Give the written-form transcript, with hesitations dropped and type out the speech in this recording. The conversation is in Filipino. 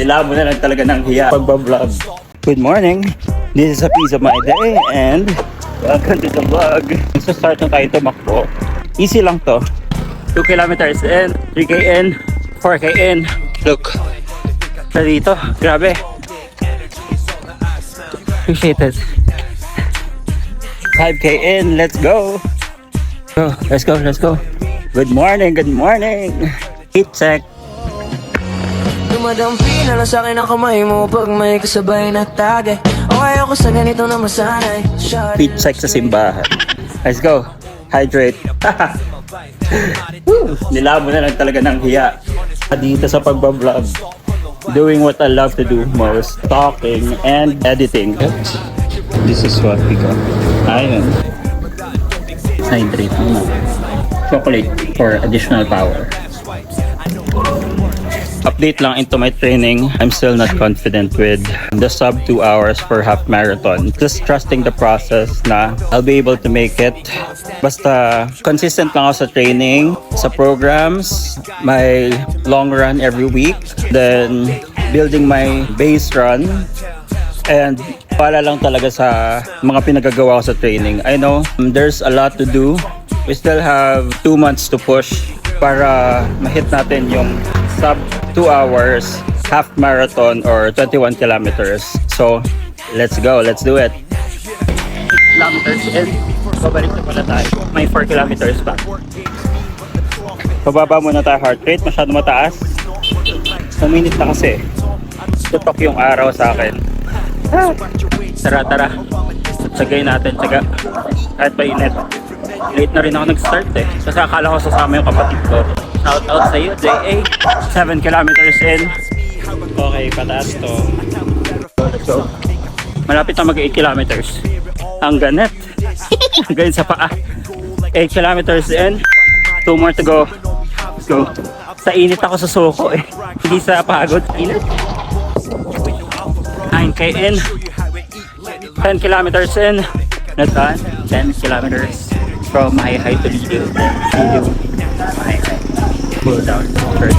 Nilabo na lang talaga ng hiya pagbablog. Good morning! This is a piece of my day and welcome to the vlog. So start na tayo tumakbo. Easy lang to. 2 kilometers in, 3 kn, 4 kn. Look. Sa dito, grabe. Appreciate it. 5 kn, let's go! So, let's go, let's go. Good morning, good morning! Heat check. Dumadampi na lang sa'kin ang kamay mo pag may kasabay na tagay. O ayaw ko sa ganito na masanay. Heat check sa simbahan. Let's go. Hydrate. Nilabo na lang talaga ng hiya. Dito sa pagbablog. Doing what I love to do most. Talking and editing. This is what we got. Ayun. Hydrate muna. Chocolate for additional power. Update lang into my training. I'm still not confident with the sub 2 hours for half marathon. Just trusting the process na I'll be able to make it. Basta consistent lang ako sa training, sa programs, my long run every week, then building my base run, and pala lang talaga sa mga pinagagawa ko sa training. I know there's a lot to do. We still have 2 months to push para ma-hit natin yung sub 2 hours half marathon or 21 kilometers. So, let's go. Let's do it. Kilometers and babalik na pala tayo. May 4 kilometers pa. Pababa muna tayo heart rate. Masyado mataas. Minute na kasi. Tutok yung araw sa akin. Tara, tara. Tsagay natin. Tsaga. Kahit pa init. Late na rin ako nag-start eh. Kasi akala ko sasama yung kapatid ko. Shout out sa iyo, JA. 7 kilometers in. Okay, pataas to. Let's go. Malapit na mag 8 kilometers. Ang ganit. Hanggang sa paa. 8 kilometers in. 2 more to go. Let's go. Sa init ako sa suko eh. Hindi sa pagod. Init. 9k in. 10 kilometers in. Not done. 10 kilometers from my height to Lido. Lido. My height. Pull down first.